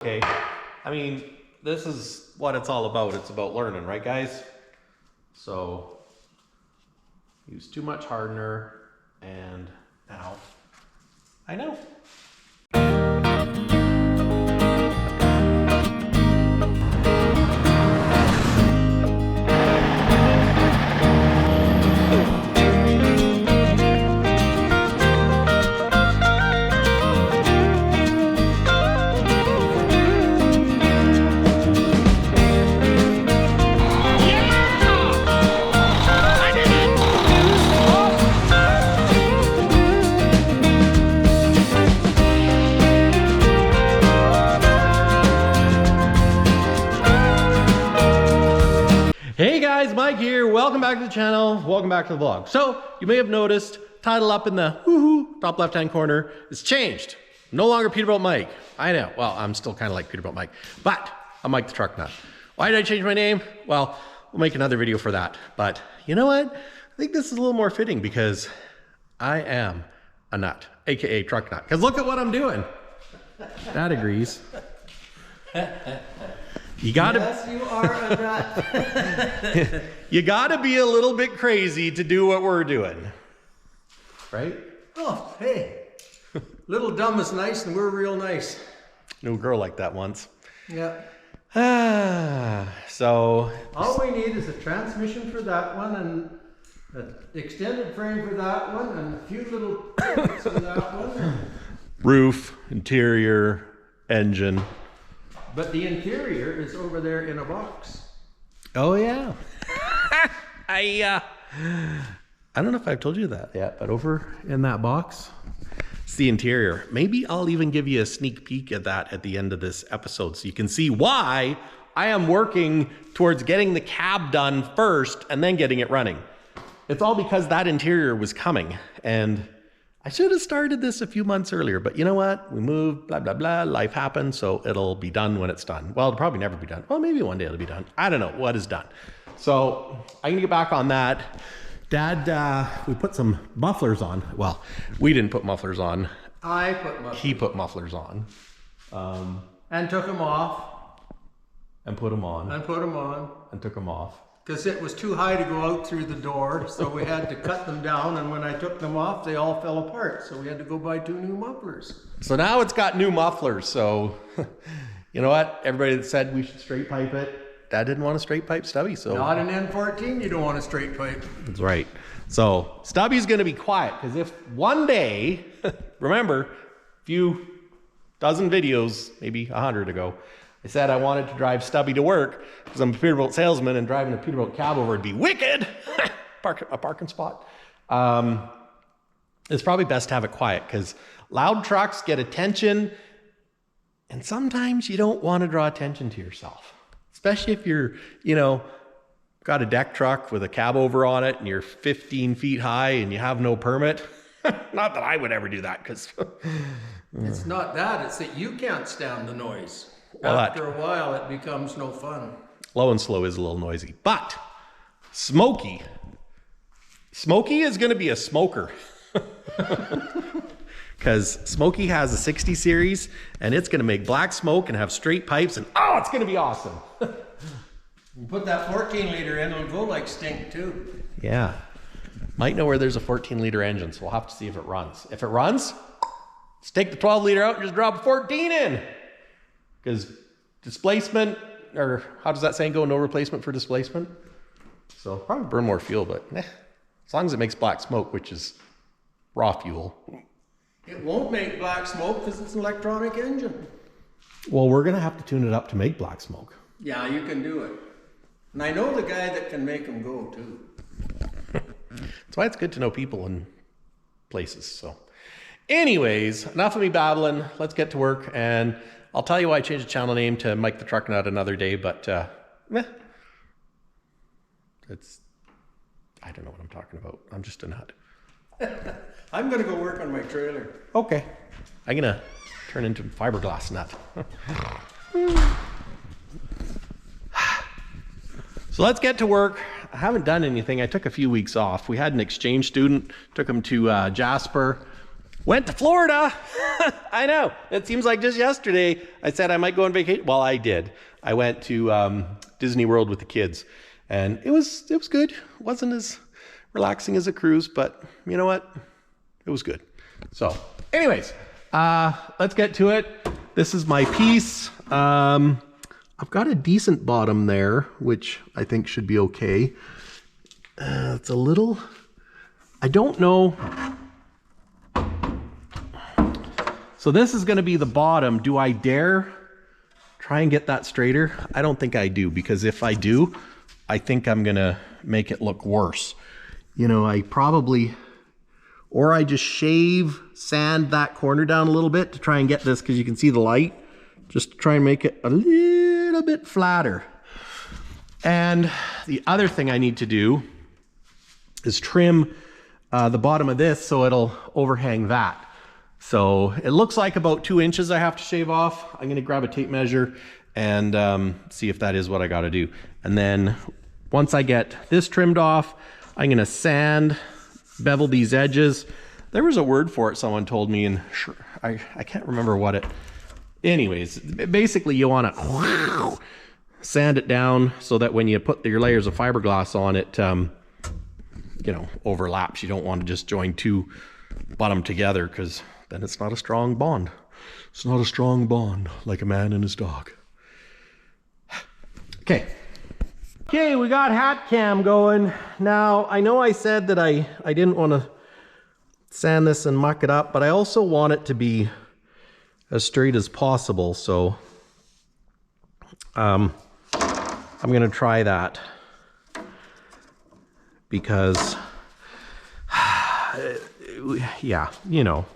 Okay, I mean, this is what it's all about. It's about learning, right guys? So, use too much hardener and now, I know. Hey guys, Mike here. Welcome back to the channel. Welcome back to the vlog. So you may have noticed, title up in the woohoo top left-hand corner, it's changed. No longer Peterbilt Mike. I know. Well, I'm still kind of like Peterbilt Mike, but I'm Mike the Truck Nut. Why did I change my name? Well, we'll make another video for that. But you know what? I think this is a little more fitting because I am a nut, aka Truck Nut. Because look at what I'm doing. Dad agrees. You gotta, yes, you are a nut. You gotta be a little bit crazy to do what we're doing, right? Oh, hey, little dumb is nice, and we're real nice. Knew a girl like that once. Yeah. So all we need is a transmission for that one, and an extended frame for that one, and a few little parts for that one. Roof, interior, engine. But the interior is over there in a box. Oh yeah. I don't know if I've told you that yet, but over in that box, it's the interior. Maybe I'll even give you a sneak peek at that at the end of this episode so you can see why I am working towards getting the cab done first and then getting it running. It's all because that interior was coming, and I should have started this a few months earlier, but you know what? We moved, blah, blah, blah, life happened, so it'll be done when it's done. Well, it'll probably never be done. Well, maybe one day it'll be done. I don't know what is done. So I'm gonna get back on that. Dad, we put some mufflers on. Well, we didn't put mufflers on. I put mufflers. He put mufflers on. And took them off. And put them on. And put them on. And took them off. Because it was too high to go out through the door, so we had to cut them down, and when I took them off, they all fell apart, so we had to go buy 2 new mufflers. So now it's got new mufflers, so you know what? Everybody that said we should straight pipe it, Dad didn't want a straight pipe Stubby, so. Not an N14, you don't want a straight pipe. That's right. So Stubby's gonna be quiet, because if one day, remember, a few dozen videos, maybe 100 ago, I said I wanted to drive Stubby to work because I'm a Peterbilt salesman, and driving a Peterbilt Cabover would be wicked. A parking spot. It's probably best to have it quiet because loud trucks get attention, and sometimes you don't want to draw attention to yourself, especially if you're, you know, got a deck truck with a Cabover on it and you're 15 feet high and you have no permit. Not that I would ever do that because it's not that, it's that you can't stand the noise. Well, after a while, it becomes no fun. Low and slow is a little noisy, but Smokey is going to be a smoker because Smokey has a 60 series and it's going to make black smoke and have straight pipes, and oh, it's going to be awesome. You put that 14-liter in, it'll go like stink too. Yeah, might know where there's a 14-liter engine, so we'll have to see if it runs. If it runs, let's take the 12-liter out and just drop a 14 in. Because displacement, or how does that saying go? No replacement for displacement. So probably burn more fuel, but as long as it makes black smoke, which is raw fuel. It won't make black smoke because it's an electronic engine. Well, we're going to have to tune it up to make black smoke. Yeah, you can do it. And I know the guy that can make them go too. That's why it's good to know people and places. So anyways, enough of me babbling. Let's get to work, and I'll tell you why I changed the channel name to Mike the Truck Nut another day, but it's, I don't know what I'm talking about. I'm just a nut. I'm going to go work on my trailer. Okay. I'm going to turn into a fiberglass nut. So let's get to work. I haven't done anything. I took a few weeks off. We had an exchange student, took him to Jasper. Went to Florida. I know. It seems like just yesterday I said I might go on vacation. Well, I did. I went to Disney World with the kids, and it was good. It wasn't as relaxing as a cruise, but you know what? It was good. So, anyways, let's get to it. This is my piece. I've got a decent bottom there, which I think should be okay. It's a little, I don't know. So this is going to be the bottom. Do I dare try and get that straighter? I don't think I do, because if I do, I think I'm going to make it look worse. You know, I probably, or I just sand that corner down a little bit to try and get this, because you can see the light, just to try and make it a little bit flatter. And the other thing I need to do is trim the bottom of this so it'll overhang that. So it looks like about 2 inches I have to shave off. I'm going to grab a tape measure and see if that is what I got to do. And then once I get this trimmed off, I'm going to sand, bevel these edges. There was a word for it someone told me, and I can't remember what it. Anyways, basically you want to sand it down so that when you put your layers of fiberglass on it, you know, overlaps. You don't want to just join two bottom together, because then it's not a strong bond. It's not a strong bond like a man and his dog. Okay. Okay, we got hat cam going. Now, I know I said that I didn't want to sand this and muck it up, but I also want it to be as straight as possible. So I'm going to try that, because yeah, you know.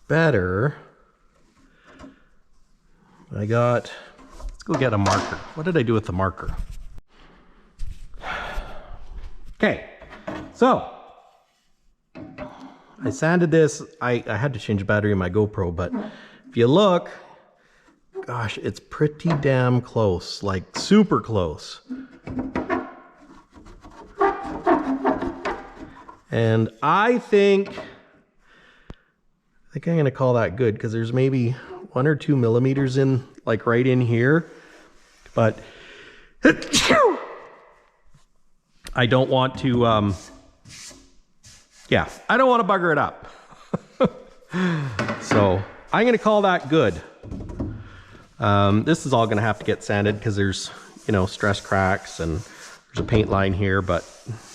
Better. Let's go get a marker. What did I do with the marker? Okay, so I sanded this. I had to change the battery in my GoPro, but if you look, gosh, it's pretty damn close, like super close. And I think I'm going to call that good, because there's maybe 1 or 2 millimeters in, like right in here. But I don't want to, yeah, I don't want to bugger it up. So I'm going to call that good. This is all going to have to get sanded, because there's, you know, stress cracks and there's a paint line here, but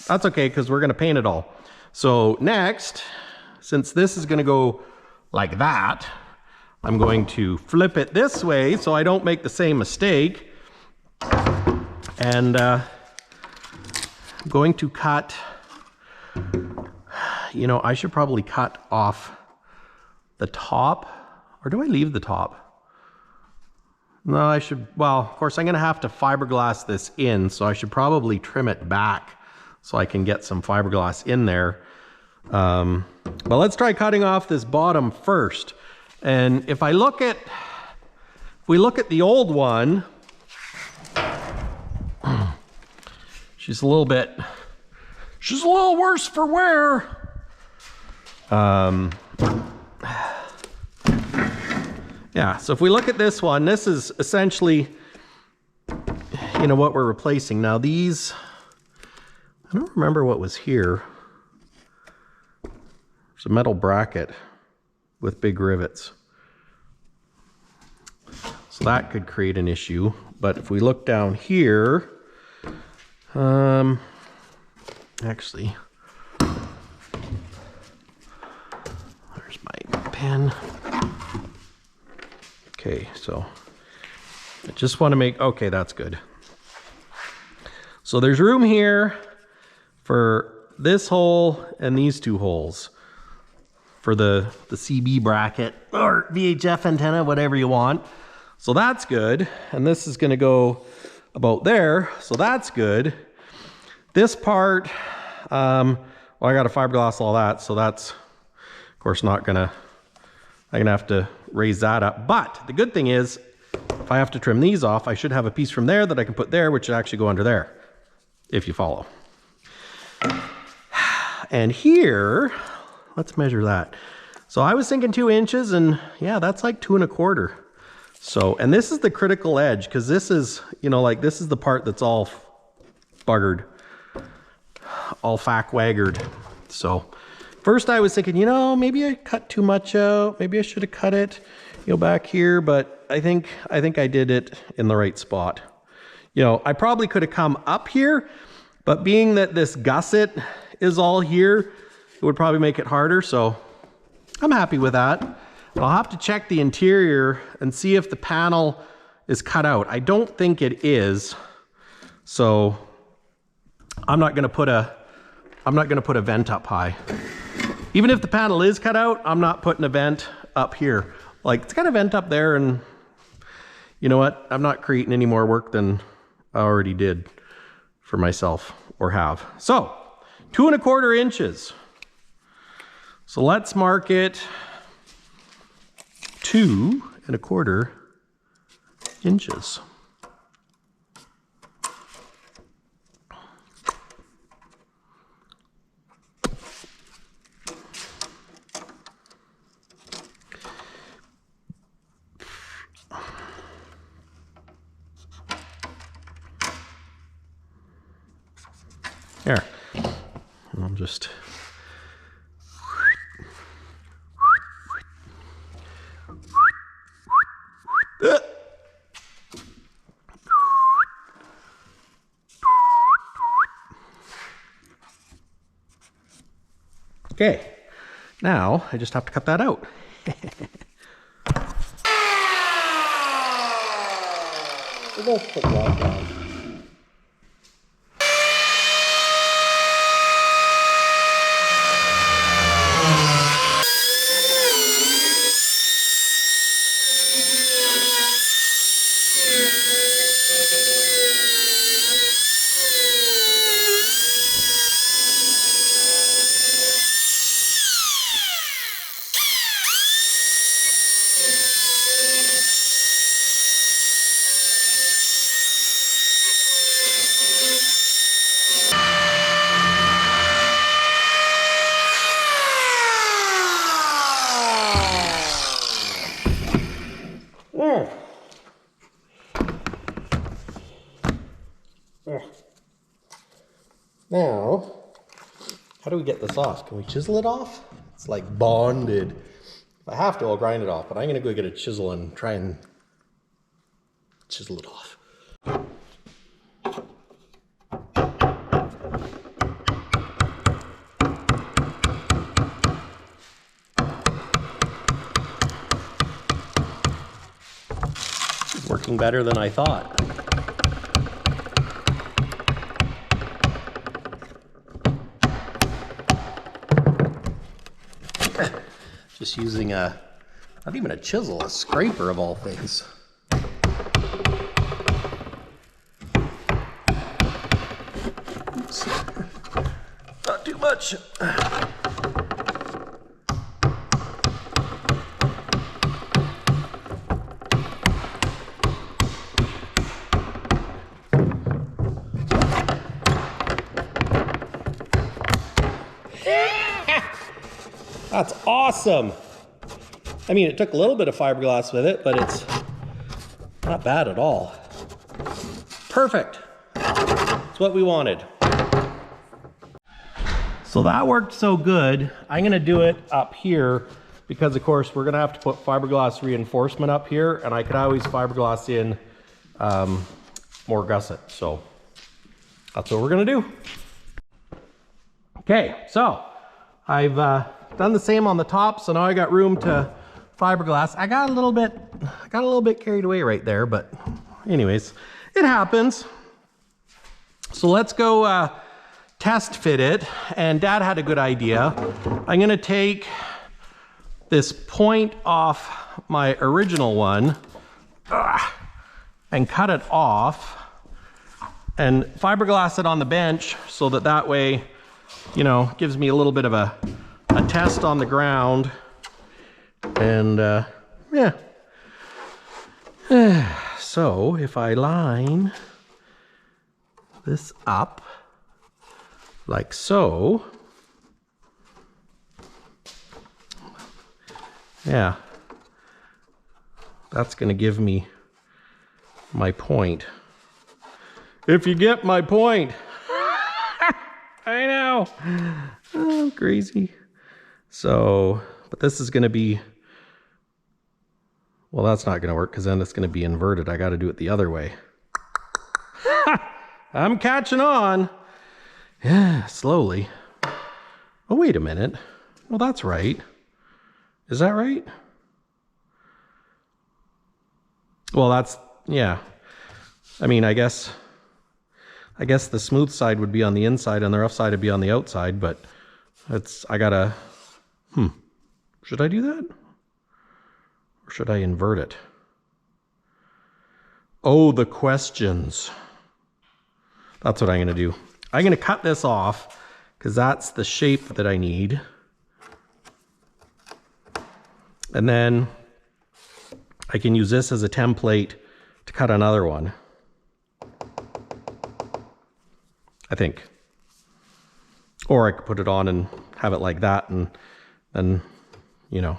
that's okay, because we're going to paint it all. So next, since this is going to go like that, I'm going to flip it this way so I don't make the same mistake. And I'm going to cut, you know, I should probably cut off the top, or do I leave the top? No, I should, well, of course I'm gonna have to fiberglass this in, so I should probably trim it back so I can get some fiberglass in there. But let's try cutting off this bottom first. And if we look at the old one, she's a little worse for wear. Yeah, so if we look at this one, this is essentially, you know, what we're replacing. Now these, I don't remember what was here. There's a metal bracket with big rivets. So that could create an issue. But if we look down here, actually, 10. Okay, so I just want to make, okay, that's good. So there's room here for this hole and these two holes for the CB bracket or VHF antenna, whatever you want. So that's good. And this is going to go about there. So that's good. This part, well, I got to fiberglass all that. So that's, of course, I'm gonna have to raise that up. But the good thing is, if I have to trim these off, I should have a piece from there that I can put there, which should actually go under there, if you follow. And here, let's measure that. So I was thinking 2 inches, and yeah, that's like 2 1/4. So, and this is the critical edge, because this is, you know, like this is the part that's all buggered, all fack-waggered. So first I was thinking, you know, maybe I cut too much out. Maybe I should have cut it, you know, back here, but I think I did it in the right spot. You know, I probably could have come up here, but being that this gusset is all here, it would probably make it harder. So I'm happy with that. I'll have to check the interior and see if the panel is cut out. I don't think it is. So I'm not going to put a vent up high. Even if the panel is cut out, I'm not putting a vent up here. Like, it's got a vent up there, and you know what? I'm not creating any more work than I already did for myself, or have. So 2 1/4 inches. So let's mark it 2 1/4 inches. There. I'll just okay, now I just have to cut that out. We'll put that down. Now, how do we get this off? Can we chisel it off? It's like bonded. If I have to, I'll grind it off, but I'm gonna go get a chisel and try and chisel it off. It's working better than I thought. Just using not even a chisel, a scraper of all things. Oops. Not too much. That's awesome. I mean, it took a little bit of fiberglass with it, but it's not bad at all. Perfect. That's what we wanted. So that worked so good. I'm gonna do it up here because, of course, we're gonna have to put fiberglass reinforcement up here, and I could always fiberglass in more gusset. So that's what we're gonna do. Okay, so I've done the same on the top, so now I got room to fiberglass. I got a little bit carried away right there, but anyways, it happens. So let's go test fit it. And Dad had a good idea. I'm gonna take this point off my original one and cut it off and fiberglass it on the bench so that way, you know, gives me a little bit of a test on the ground. And yeah. So if I line this up like so, yeah, that's gonna give me my point. If you get my point. I know. Oh, I'm crazy. So, but this is gonna be, well, that's not gonna work because then it's gonna be inverted. I gotta do it the other way. I'm catching on. Yeah, slowly. Oh, wait a minute. Well, that's right. Is that right? Well, that's, yeah. I mean, I guess the smooth side would be on the inside and the rough side would be on the outside, but I gotta, should I do that? Or should I invert it? Oh, the questions. That's what I'm gonna do. I'm gonna cut this off because that's the shape that I need. And then I can use this as a template to cut another one. I think. Or I could put it on and have it like that and then, you know.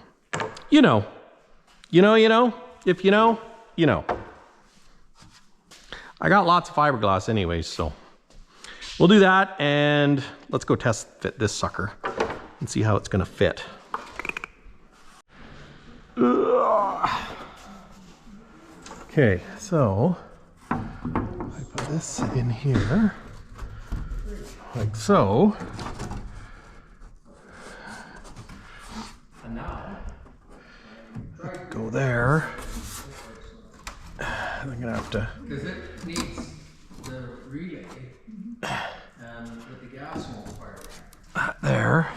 If you know. I got lots of fiberglass anyways, so we'll do that and let's go test fit this sucker and see how it's gonna fit. Okay, so I put this in here. Like so. And now, go there. I'm gonna have to. Because it needs the relay and with the gas won't fire. There.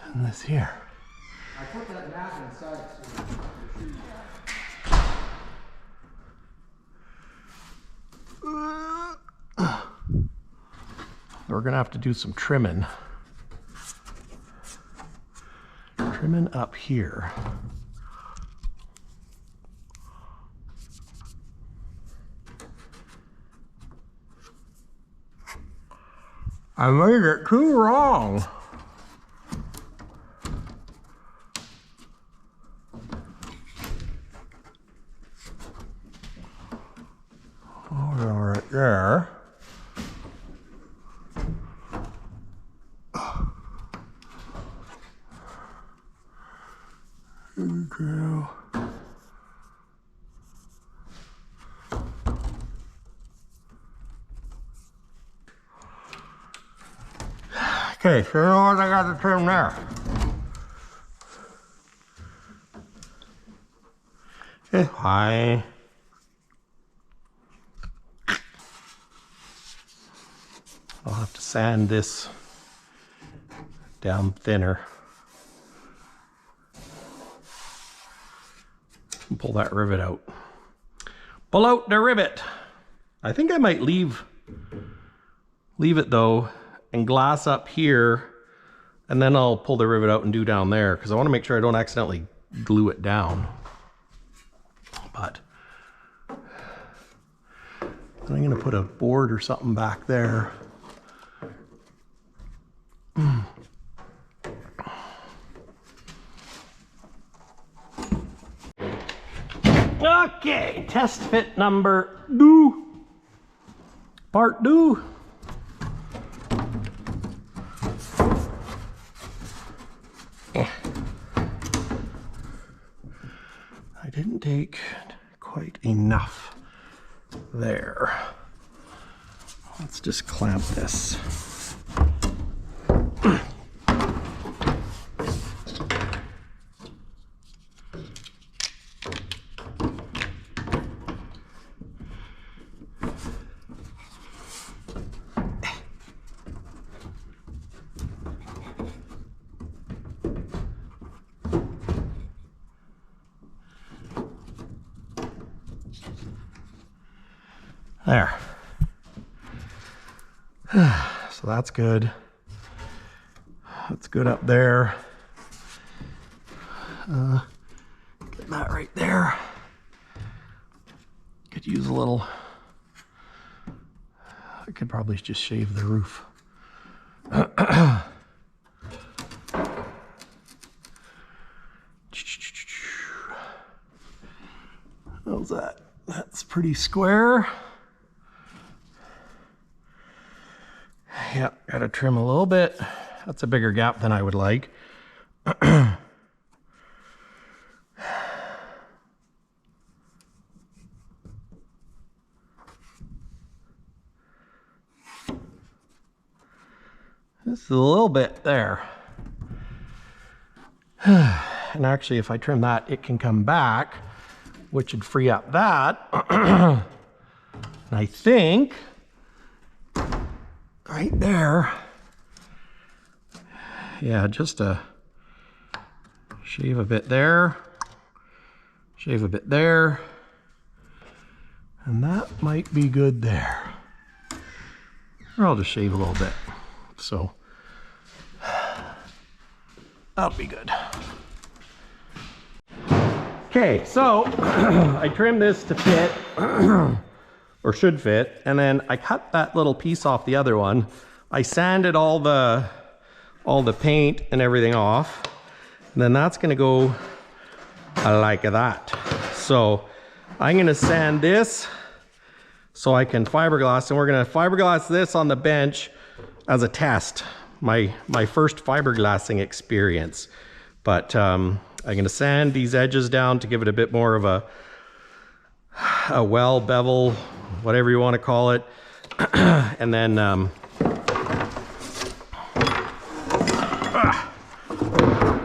And this here. I put that map inside so we're gonna have to do some trimming. Trimming up here. I made it too wrong. Oh, right there. Okay. Okay, so you know what I got to trim there. Okay, hi. I'll have to sand this down thinner. And pull that rivet out. Pull out the rivet. I think I might leave it though and glass up here, and then I'll pull the rivet out and do down there because I want to make sure I don't accidentally glue it down. But I'm going to put a board or something back there. Okay, test fit number 2. Part 2. I didn't take quite enough there. Let's just clamp this There. So that's good. That's good up there. Get that right there. Could use a little. I could probably just shave the roof. How's that? That's pretty square. Yeah, gotta trim a little bit. That's a bigger gap than I would like. This is a little bit there. And actually, if I trim that, it can come back, which would free up that. And I think right there, yeah, just a shave a bit there, shave a bit there, and that might be good there. Or I'll just shave a little bit. So that'll be good. Okay, so I trimmed this to fit, or should fit, and then I cut that little piece off the other one. I sanded all the paint and everything off, and then that's gonna go like that. So I'm gonna sand this so I can fiberglass, and we're gonna fiberglass this on the bench as a test, my first fiberglassing experience. But I'm gonna sand these edges down to give it a bit more of a well bevel, whatever you want to call it. And then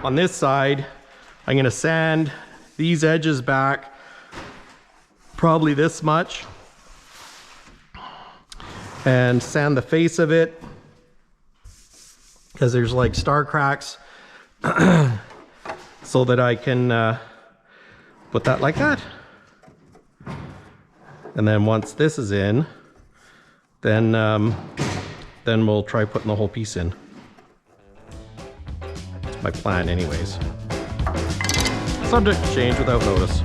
on this side, I'm gonna sand these edges back probably this much and sand the face of it, because there's like star cracks, so that I can put that like that. And then once this is in, then we'll try putting the whole piece in. It's my plan anyways. Subject to change without notice.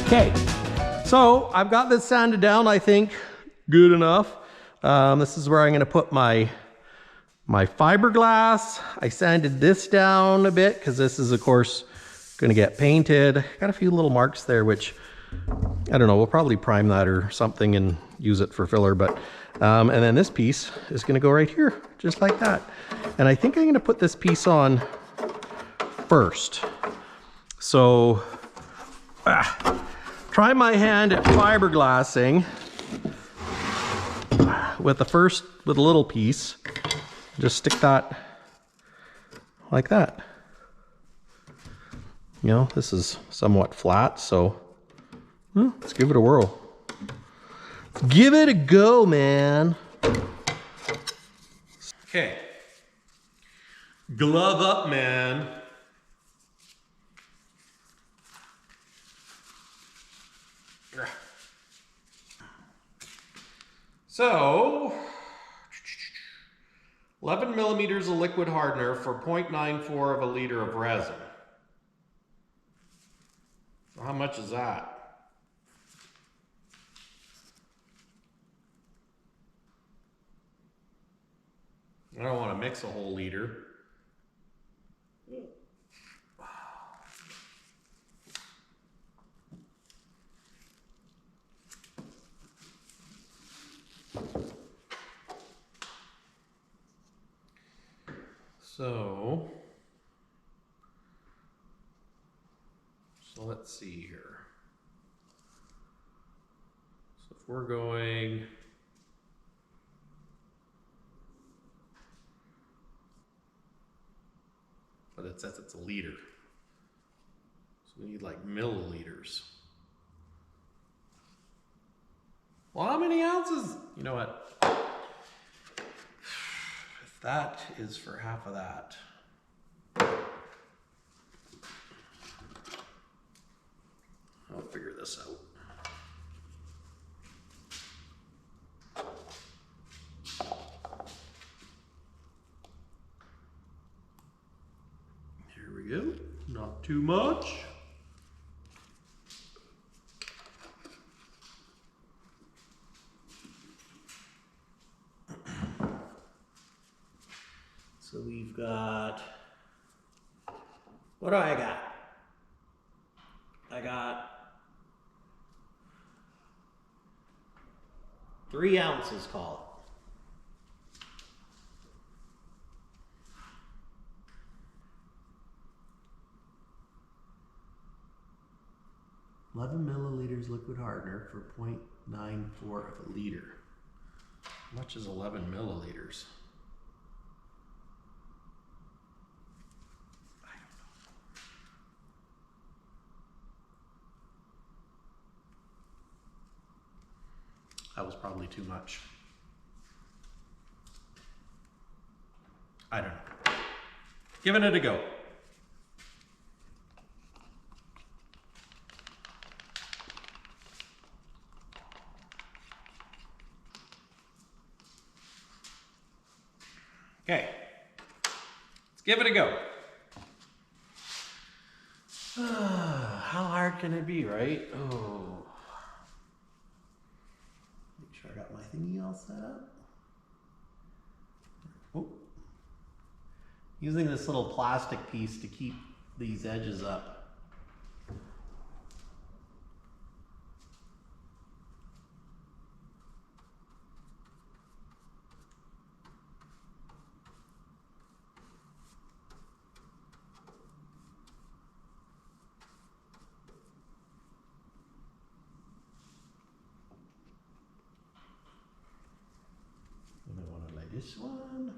Okay, so I've got this sanded down, I think, good enough. This is where I'm gonna put my fiberglass. I sanded this down a bit because this is, of course, gonna get painted. Got a few little marks there, which, I don't know, we'll probably prime that or something and use it for filler, but, and then this piece is gonna go right here, just like that. And I think I'm gonna put this piece on first. So, try my hand at fiberglassing with a little piece. Just stick that like that. You know, this is somewhat flat, so let's give it a whirl. Let's give it a go, man. Okay. Glove up, man. So, 11 millimeters of liquid hardener for 0.94 of a liter of resin. So how much is that? I don't want to mix a whole liter. So let's see here. So if we're going, but it says it's a liter. So we need like milliliters. Well, how many ounces? You know what? If that is for half of that. I'll figure this out. Here we go. Not too much. So we've got, what do I got? I got 3 ounces, call it. 11 milliliters liquid hardener for 0.94 of a liter. How much is 11 milliliters? I don't know. That was probably too much. I don't know. Giving it a go. Okay, let's give it a go. How hard can it be, right? Oh. Make sure I got my thingy all set up. Oh. Using this little plastic piece to keep these edges up. And I want to lay this one.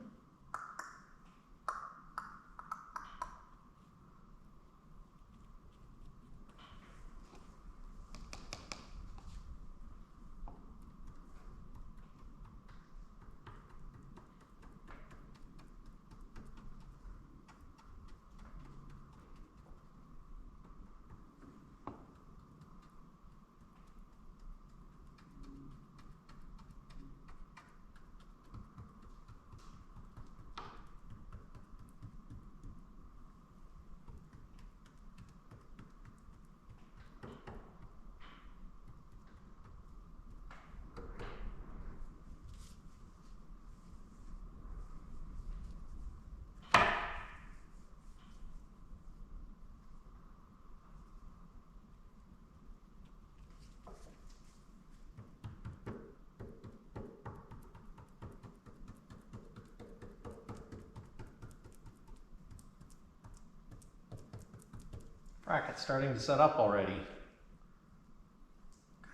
Bracket's starting to set up already.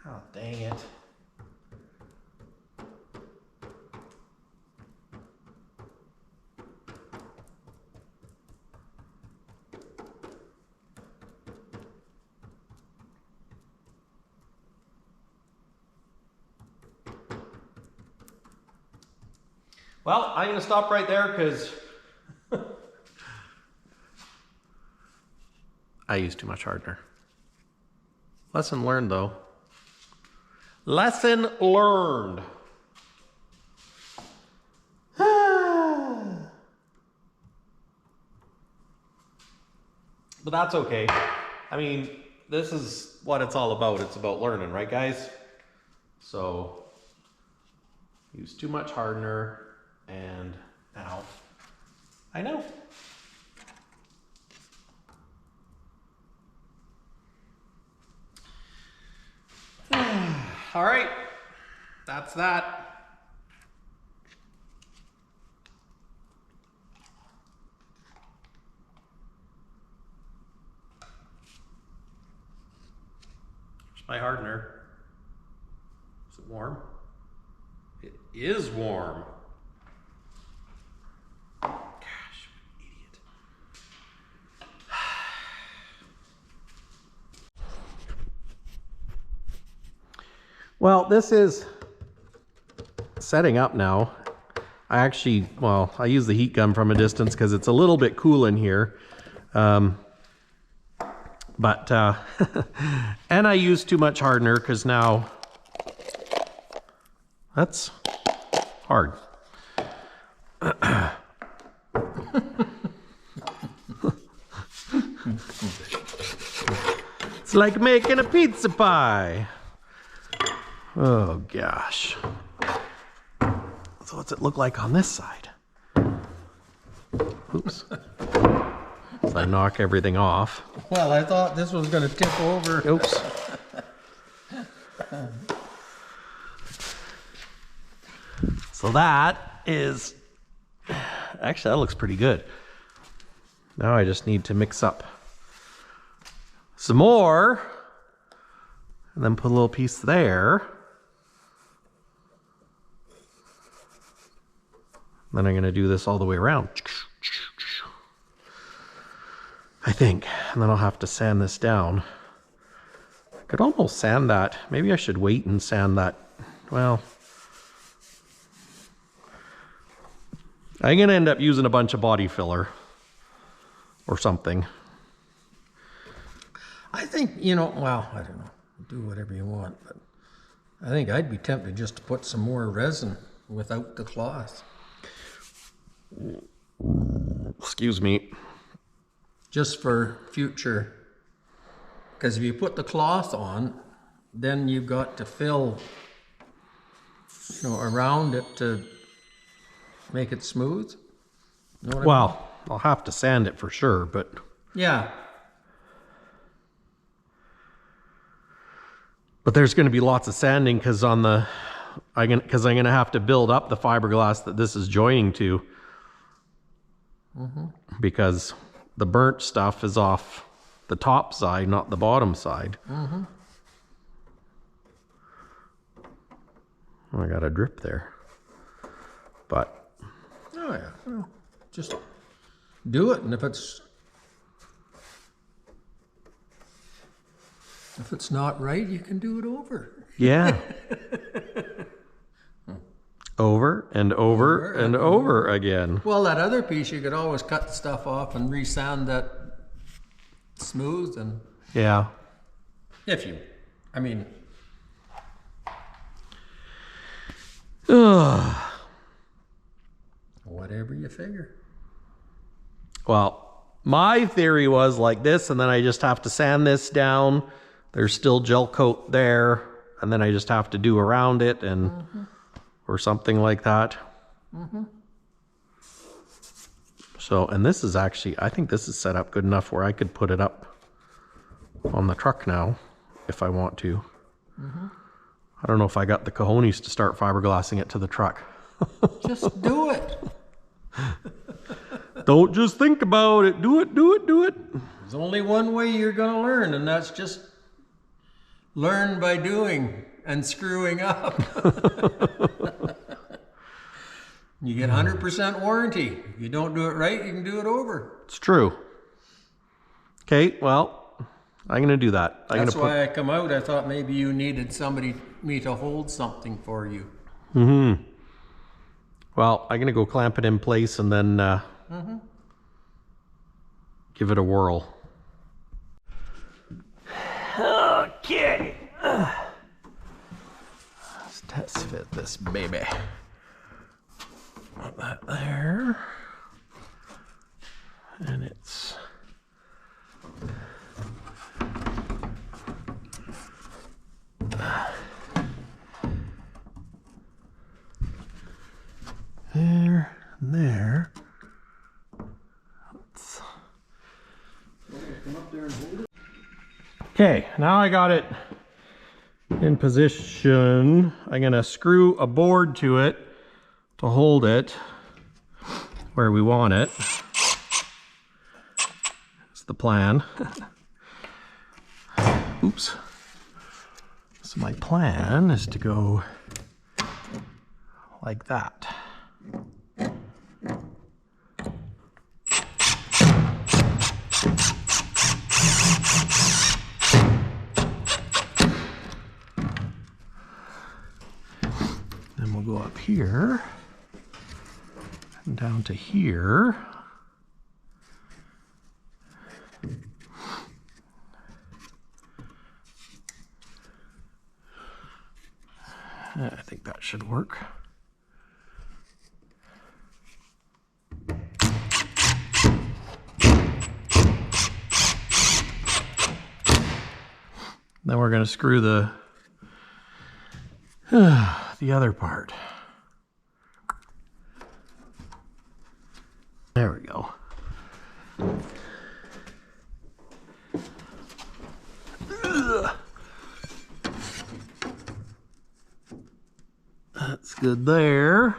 Oh, dang it. Well, I'm going to stop right there because I used too much hardener. Lesson learned, though. Lesson learned. But that's okay. I mean, this is what it's all about. It's about learning, right guys? So, use too much hardener and now, I know. All right, that's that. My hardener. Is it warm? It is warm. Gosh, idiot. Well, this is setting up now. I actually, well, I use the heat gun from a distance because it's a little bit cool in here. But, and I use too much hardener because now that's hard. It's like making a pizza pie. Oh gosh. So what's it look like on this side? Oops. So I knock everything off. Well, I thought this was going to tip over. Oops. So that is, actually that looks pretty good. Now I just need to mix up some more and then put a little piece there. Then I'm going to do this all the way around. I think, and then I'll have to sand this down. I could almost sand that. Maybe I should wait and sand that. Well, I'm gonna end up using a bunch of body filler or something. I think, you know, well, I don't know. Do whatever you want, but I think I'd be tempted just to put some more resin without the cloth. Excuse me. Just for future, because if you put the cloth on, then you've got to fill, you know, around it to make it smooth. You know what I mean? Well, I'll have to sand it for sure, but Yeah. But there's going to be lots of sanding because I'm going to have to build up the fiberglass that this is joining to, because the burnt stuff is off the top side, not the bottom side. Oh, I got a drip there, but Oh yeah. Well, just do it, and if it's not right, you can do it over. yeah. Over and over and over again. Well, that other piece, you could always cut stuff off and resand that smooth, and Yeah. if you, I mean, whatever you figure. Well, my theory was like this, and then I just have to sand this down. There's still gel coat there, and then I just have to do around it and or something like that. So, and this is actually, I think this is set up good enough where I could put it up on the truck now if I want to. I don't know if I got the cojones to start fiberglassing it to the truck. Just do it. Don't just think about it. Do it, do it, do it. There's only one way you're going to learn, and that's just learn by doing and screwing up. You get 100% warranty. If you don't do it right, you can do it over. It's true. Okay, well, I'm going to do that. That's why I come out. I thought maybe you needed me to hold something for you. Well, I'm going to go clamp it in place and then give it a whirl. Okay. Let's test fit this baby. Put that there. And it's Okay, now I got it in position. I'm gonna screw a board to it to hold it where we want it. That's the plan. Oops. So my plan is to go like that. Then we'll go up here and down to here. I think that should work. Then we're going to screw the other part. There we go. That's good there.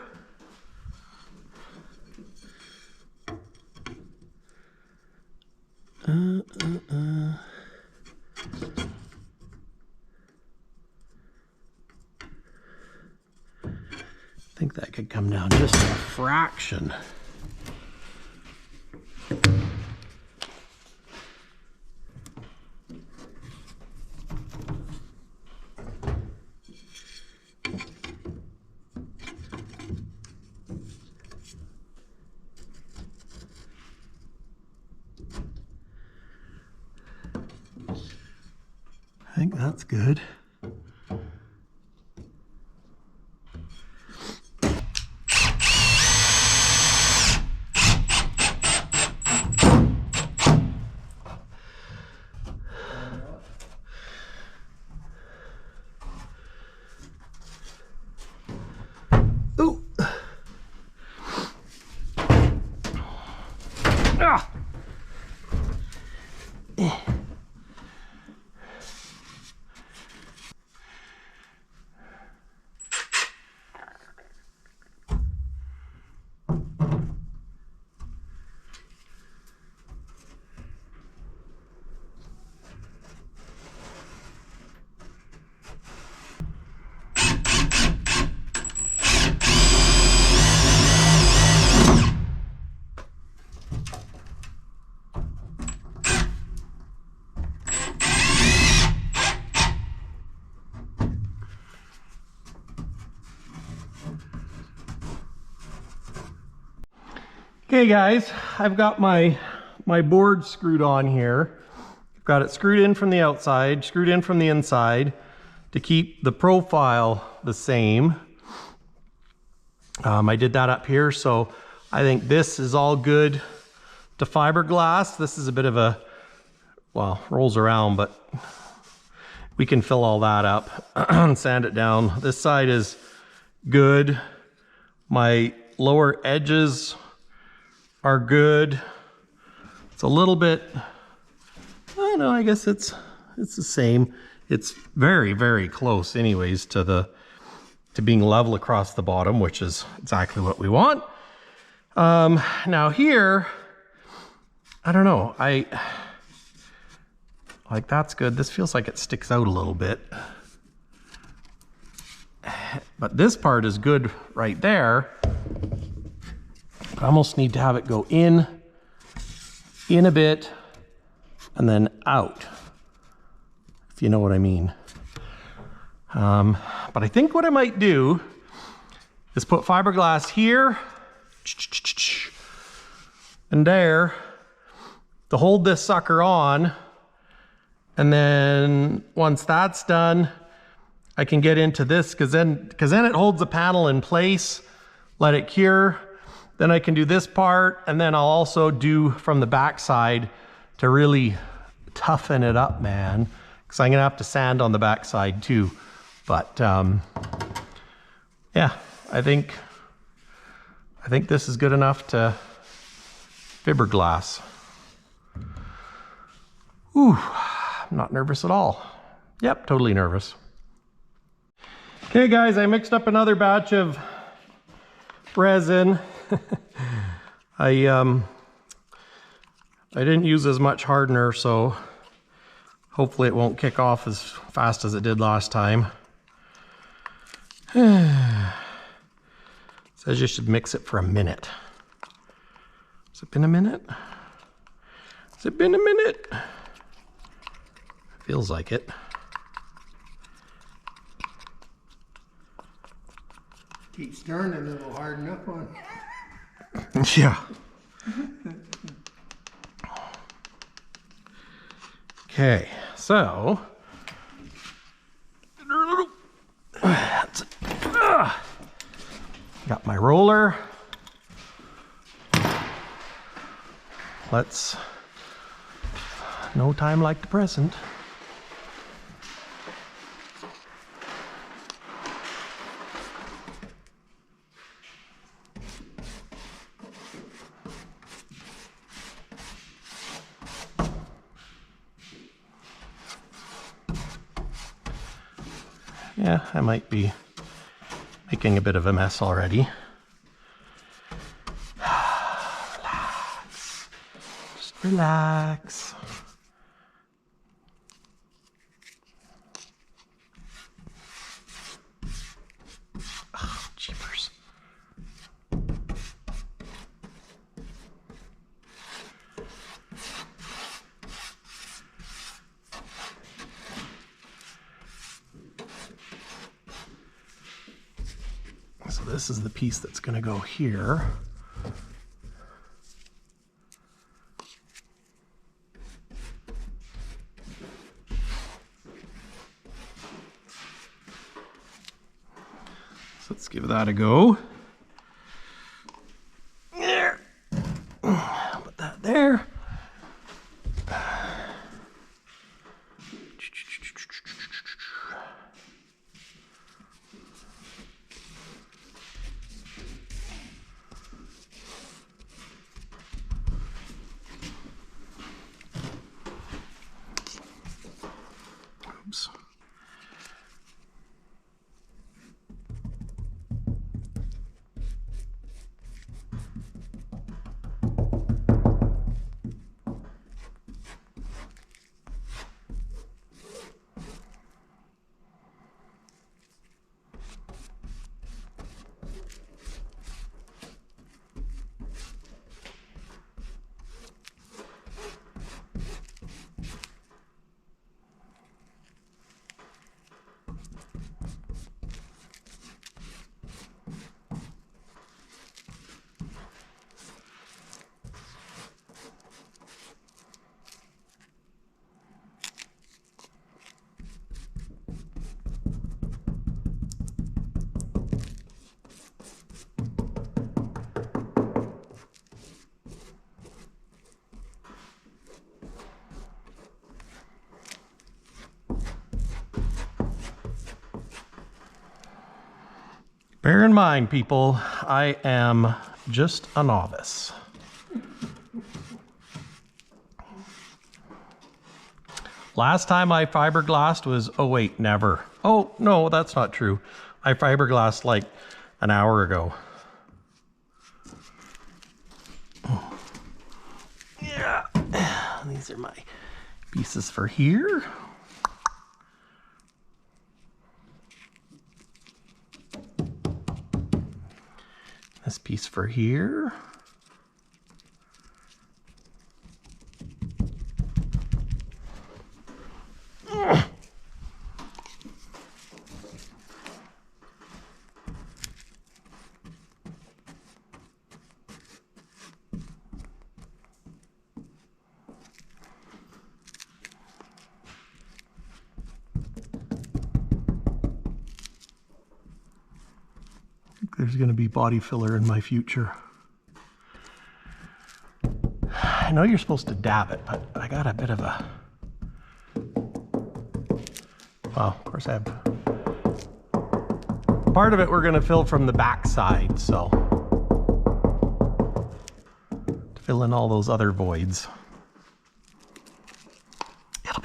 I think that could come down just a fraction. I think that's good. Ooh. Ah. Okay guys, I've got my board screwed on here. I've got it screwed in from the outside, screwed in from the inside to keep the profile the same. I did that up here, so I think this is all good to fiberglass. This is a bit of a, well, rolls around, but we can fill all that up and sand it down. This side is good. My lower edges are good. It's a little bit, I don't know, I guess it's the same. It's very, very close anyways to being level across the bottom, which is exactly what we want. Now here, I don't know, like that's good. This feels like it sticks out a little bit. But this part is good right there. I almost need to have it go in a bit and then out, if you know what I mean. But I think what I might do is put fiberglass here and there to hold this sucker on, and then once that's done, I can get into this because then it holds the panel in place, let it cure. Then I can do this part, and then I'll also do from the back side to really toughen it up, man. Because I'm gonna have to sand on the back side too. But yeah, I think this is good enough to fiberglass. Whew, I'm not nervous at all. Yep, totally nervous. Okay guys, I mixed up another batch of resin. I didn't use as much hardener, so hopefully it won't kick off as fast as it did last time. Says you should mix it for a minute. Has it been a minute? Has it been a minute? Feels like it. Keep stirring and it'll harden up on. Yeah. Okay, so that's it. Got my roller. Let's, no time like the present. Yeah, I might be making a bit of a mess already. Relax. Just relax. Oh, jeepers. So this is the piece that's going to go here. So let's give that a go. There. Put that there. Oops. Bear in mind, people, I am just a novice. Last time I fiberglassed was, oh wait, never. Oh, no, that's not true. I fiberglassed like an hour ago. Yeah, these are my pieces for here. This piece for here. There's going to be body filler in my future. I know you're supposed to dab it, but I got a bit of a... Well, of course I have... Part of it we're going to fill from the back side, so... to fill in all those other voids.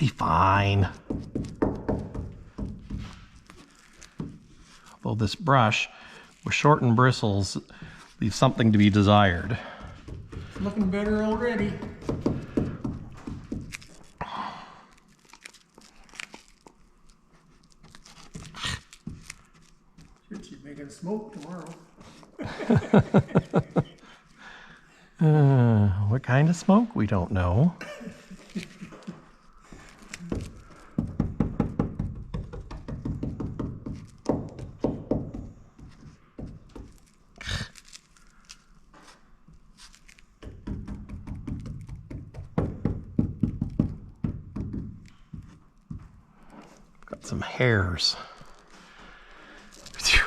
be fine. Although this brush with shortened bristles leaves something to be desired. It's looking better already. Should make it smoke tomorrow. What kind of smoke? We don't know. Got some hairs. Phew.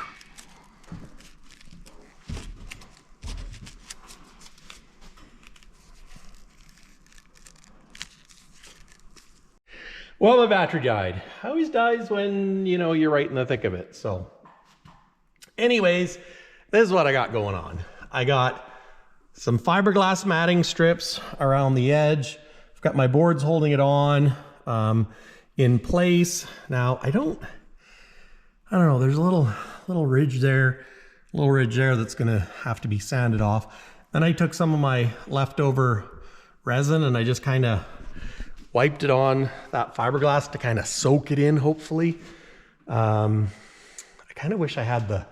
Well, my battery died. Always dies when, you know, you're right in the thick of it. So anyways, this is what I got going on. I got some fiberglass matting strips around the edge. I've got my boards holding it on in place. Now I don't know, there's a little ridge there, that's gonna have to be sanded off. Then I took some of my leftover resin and I just kind of wiped it on that fiberglass to kind of soak it in, hopefully. I kind of wish I had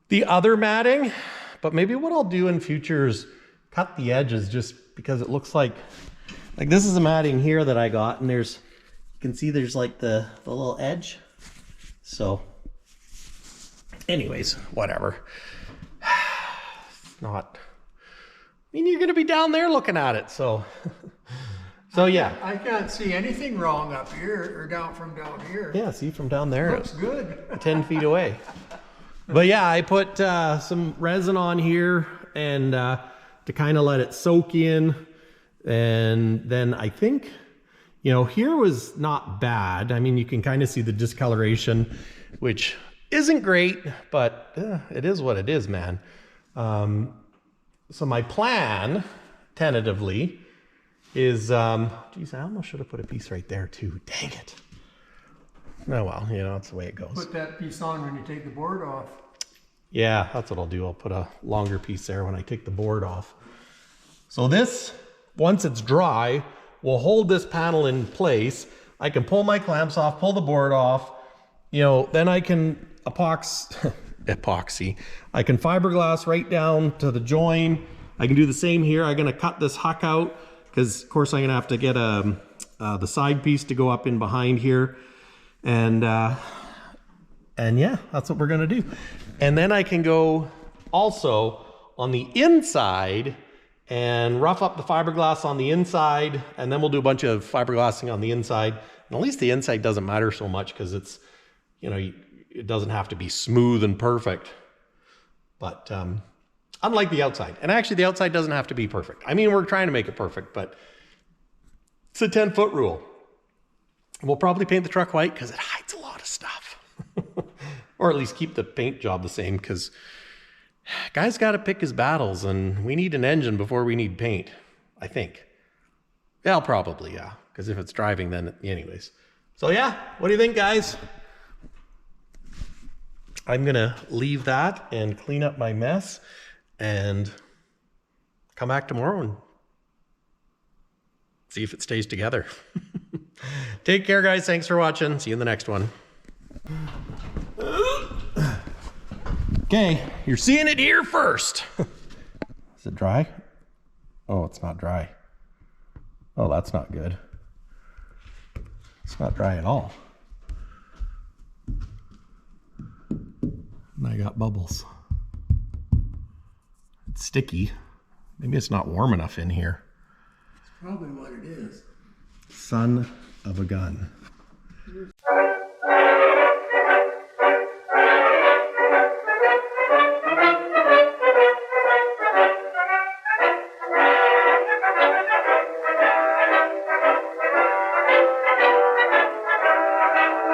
the other matting, but maybe what I'll do in future is cut the edges, just because it looks like this is a matting here that I got, and you can see there's like the little edge. So anyways, whatever. It's not, I mean, you're gonna be down there looking at it, so so yeah. I can't see anything wrong up here or down here. Yeah, see from down there. Looks good. 10 feet away. But yeah, I put some resin on here and to kind of let it soak in. And then I think, you know, here was not bad. I mean, you can kind of see the discoloration, which isn't great, but it is what it is, man. So my plan, tentatively, is, geez, I almost should have put a piece right there too. Dang it. Oh well, you know, that's the way it goes. Put that piece on when you take the board off. Yeah, that's what I'll do. I'll put a longer piece there when I take the board off. So this, once it's dry, will hold this panel in place. I can pull my clamps off, pull the board off. You know, then I can epoxy. I can fiberglass right down to the join. I can do the same here. I'm gonna cut this huck out, because of course I'm gonna have to get the side piece to go up in behind here, and yeah, that's what we're gonna do. And then I can go also on the inside and rough up the fiberglass on the inside, and then we'll do a bunch of fiberglassing on the inside. And at least the inside doesn't matter so much, because it's, you know, it doesn't have to be smooth and perfect. But unlike the outside, and actually the outside doesn't have to be perfect. I mean, we're trying to make it perfect, but it's a 10-foot rule. We'll probably paint the truck white because it hides a lot of stuff. Or at least keep the paint job the same, because guy's got to pick his battles, and we need an engine before we need paint, I think. Yeah, probably, yeah. Because if it's driving, then anyways. So yeah, what do you think, guys? I'm going to leave that and clean up my mess and come back tomorrow and see if it stays together. Take care, guys. Thanks for watching. See you in the next one. Okay, you're seeing it here first. Is it dry? Oh, it's not dry. Oh, that's not good. It's not dry at all. And I got bubbles. It's sticky. Maybe it's not warm enough in here. That's probably what it is. Son of a gun.